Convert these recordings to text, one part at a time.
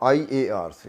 IARC,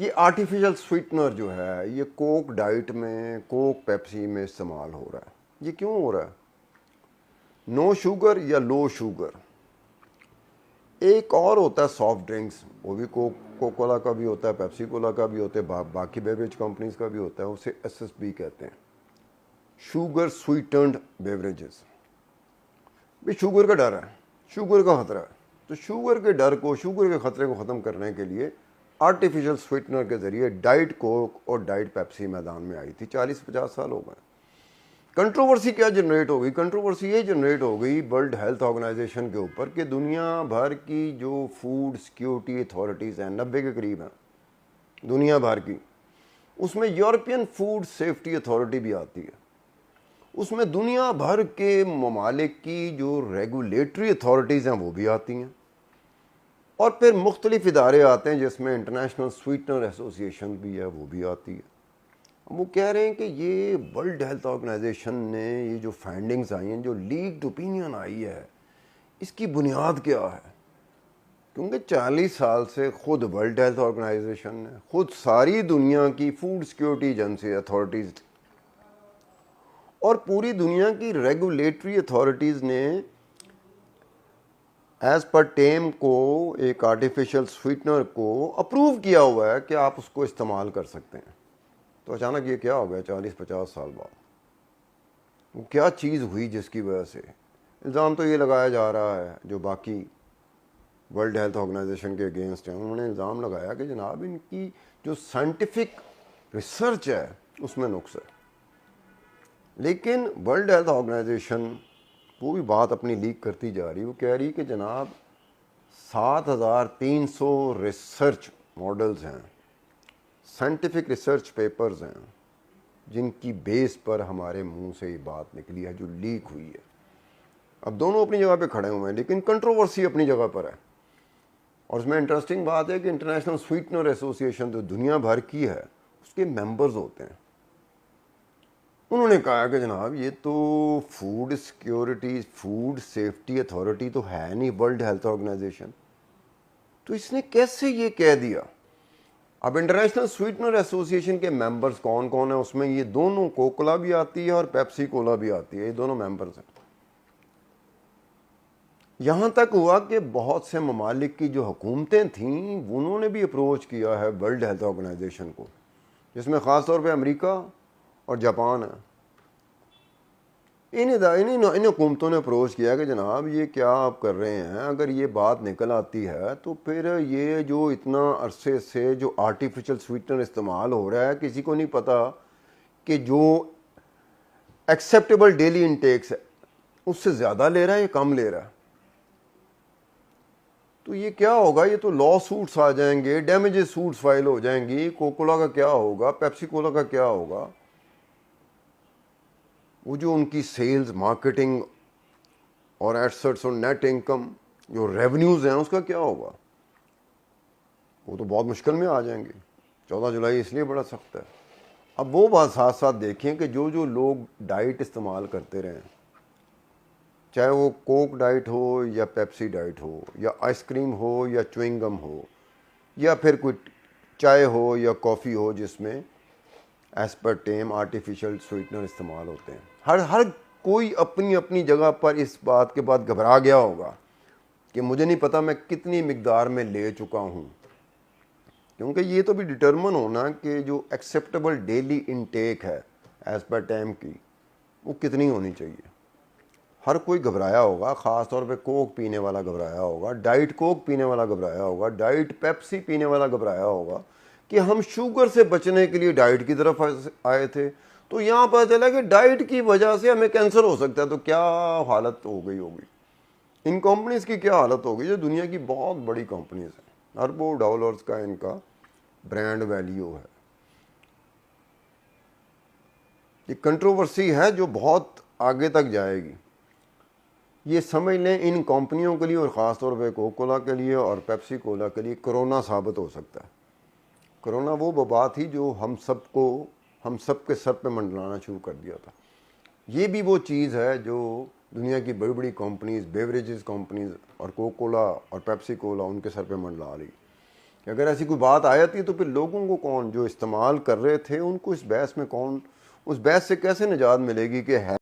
یہ artificial sweetener جو ہے یہ کوک ڈائٹ میں، کوک پیپسی میں استعمال ہو رہا ہے۔ یہ کیوں ہو رہا ہے؟ نو شوگر یا لو شوگر۔ ایک اور ہوتا ہے سافٹ ڈرنکس، وہ بھی کوک کولا کا بھی ہوتا ہے، پیپسی کولا کا بھی ہوتا ہے، باقی بیوریج کمپنیز کا بھی ہوتا ہے، اسے ایس ایس بی کہتے ہیں، شوگر سویٹنڈ بیوریجز۔ بھی شوگر کا ڈر ہے، شوگر کا خطرہ ہے، تو شوگر کے ڈر کو، شوگر کے خطرے کو ختم کرنے کے لیے آرٹیفیشل سویٹنر کے ذریعے ڈائٹ کوک اور ڈائٹ پیپسی میدان میں آئی تھی۔ 40-50 سال ہو گئے۔ کنٹروورسی کیا جنریٹ ہو گئی؟ کنٹروورسی یہ جنریٹ ہو گئی ورلڈ ہیلتھ آرگنائزیشن کے اوپر کہ دنیا بھر کی جو فوڈ سیکیورٹی اتھارٹیز ہیں، 90 کے قریب ہیں دنیا بھر کی، اس میں یورپین فوڈ سیفٹی اتھارٹی بھی آتی ہے، اس میں دنیا بھر کے ممالک کی جو ریگولیٹری اتھارٹیز ہیں وہ بھی آتی ہیں، اور پھر مختلف ادارے آتے ہیں جس میں انٹرنیشنل سویٹنر ایسوسی ایشن بھی ہے، وہ بھی آتی ہے۔ وہ کہہ رہے ہیں کہ یہ ورلڈ ہیلتھ آرگنائزیشن نے یہ جو فائنڈنگز آئی ہیں، جو لیکڈ اوپینین آئی ہے، اس کی بنیاد کیا ہے؟ کیونکہ 40 سال سے خود ورلڈ ہیلتھ آرگنائزیشن نے، خود ساری دنیا کی فوڈ سیکیورٹی ایجنسی اتھارٹیز اور پوری دنیا کی ریگولیٹری اتھارٹیز نے ایز پر ٹیم کو ایک آرٹیفیشل سویٹنر کو اپروو کیا ہوا ہے کہ آپ اس کو استعمال کر سکتے ہیں۔ تو اچانک یہ کیا ہو گیا 40-50 سال بعد؟ وہ کیا چیز ہوئی جس کی وجہ سے؟ الزام تو یہ لگایا جا رہا ہے، جو باقی ورلڈ ہیلتھ آرگنائزیشن کے اگینسٹ ہیں، انہوں نے الزام لگایا کہ جناب ان کی جو سائنٹیفک ریسرچ ہے اس میں نقص ہے۔ لیکن ورلڈ ہیلتھ آرگنائزیشن وہ بھی بات اپنی لیک کرتی جا رہی، وہ کہہ رہی کہ جناب 7300 ریسرچ ماڈلز ہیں، سائنٹیفک ریسرچ پیپرز ہیں، جن کی بیس پر ہمارے منہ سے یہ بات نکلی ہے جو لیک ہوئی ہے۔ اب دونوں اپنی جگہ پہ کھڑے ہوئے ہیں، لیکن کنٹروورسی اپنی جگہ پر ہے۔ اور اس میں انٹرسٹنگ بات ہے کہ انٹرنیشنل سویٹنر ایسوسی ایشن جو دنیا بھر کی ہے، اس کے ممبرز ہوتے ہیں۔ انہوں نے کہا کہ جناب یہ تو food security, food safety authority تو ہے نہیں ورلڈ ہیلتھ آرگنائزیشن، تو اس نے کیسے یہ کہہ دیا؟ اب انٹرنیشنل سویٹنر ایسوسی ایشن کے ممبرز کون کون ہیں؟ اس میں یہ دونوں کوکولا بھی آتی ہے اور پیپسی کولا بھی آتی ہے، یہ دونوں ممبرز ہیں۔ یہاں تک ہوا کہ بہت سے ممالک کی جو حکومتیں تھیں انہوں نے بھی اپروچ کیا ہے ورلڈ ہیلتھ آرگنائزیشن کو، جس میں خاص طور پہ امریکہ اور جاپان ہے۔ ان حکومتوں نے اپروچ کیا کہ جناب یہ کیا آپ کر رہے ہیں؟ اگر یہ بات نکل آتی ہے تو پھر یہ جو اتنا عرصے سے جو آرٹیفیشل سویٹنر استعمال ہو رہا ہے، کسی کو نہیں پتا کہ جو ایکسیپٹیبل ڈیلی انٹیکس ہے اس سے زیادہ لے رہا ہے یا کم لے رہا ہے، تو یہ کیا ہوگا؟ یہ تو لا سوٹس آ جائیں گے، ڈیمیجز سوٹس فائل ہو جائیں گی۔ کوکولا کا کیا ہوگا؟ پیپسی کولا کا کیا ہوگا؟ وہ جو ان کی سیلز، مارکیٹنگ اور ایسٹس اور نیٹ انکم، جو ریونیوز ہیں، اس کا کیا ہوگا؟ وہ تو بہت مشکل میں آ جائیں گے۔ 14 جولائی اس لیے بڑا سخت ہے۔ اب وہ بات ساتھ ساتھ دیکھیں کہ جو لوگ ڈائٹ استعمال کرتے رہیں، چاہے وہ کوک ڈائٹ ہو یا پیپسی ڈائٹ ہو یا آئس کریم ہو یا چوئنگ گم ہو یا پھر کوئی چائے ہو یا کافی ہو جس میں as per team artificial sweetener استعمال ہوتے ہیں، ہر کوئی اپنی اپنی جگہ پر اس بات کے بعد گھبرا گیا ہوگا کہ مجھے نہیں پتا میں کتنی مقدار میں لے چکا ہوں، کیونکہ یہ تو بھی ڈٹرمن ہونا کہ جو ایکسیپٹیبل ڈیلی انٹیک ہے ایز پر ٹائم کی وہ کتنی ہونی چاہیے۔ ہر کوئی گھبرایا ہوگا، خاص طور پہ کوک پینے والا گھبرایا ہوگا، ڈائٹ کوک پینے والا گھبرایا ہوگا، ڈائٹ پیپسی پینے والا گھبرایا ہوگا کہ ہم شوگر سے بچنے کے لیے ڈائٹ کی طرف آئے تھے، تو یہاں پتہ چلا کہ ڈائٹ کی وجہ سے ہمیں کینسر ہو سکتا ہے، تو کیا حالت ہو گئی ہوگی؟ ان کمپنیز کی کیا حالت ہوگی جو دنیا کی بہت بڑی کمپنیز ہیں، اربوں ڈالرز کا ان کا برانڈ ویلیو ہے۔ یہ کنٹروورسی ہے جو بہت آگے تک جائے گی۔ یہ سمجھ لیں ان کمپنیوں کے لیے اور خاص طور پہ کوکولا کے لیے اور پیپسی کولا کے لیے کرونا ثابت ہو سکتا ہے۔ کرونا وہ وبا تھی جو ہم سب کے سر پہ منڈلانا شروع کر دیا تھا۔ یہ بھی وہ چیز ہے جو دنیا کی بڑی بڑی کمپنیز، بیوریجز کمپنیز اور کوکولا اور پیپسی کولا ان کے سر پہ منڈلا رہی۔ کہ اگر ایسی کوئی بات آ جاتی ہے تو پھر لوگوں کو کون جو استعمال کر رہے تھے ان کو اس بحث میں کون اس بحث سے کیسے نجات ملے گی کہ ہے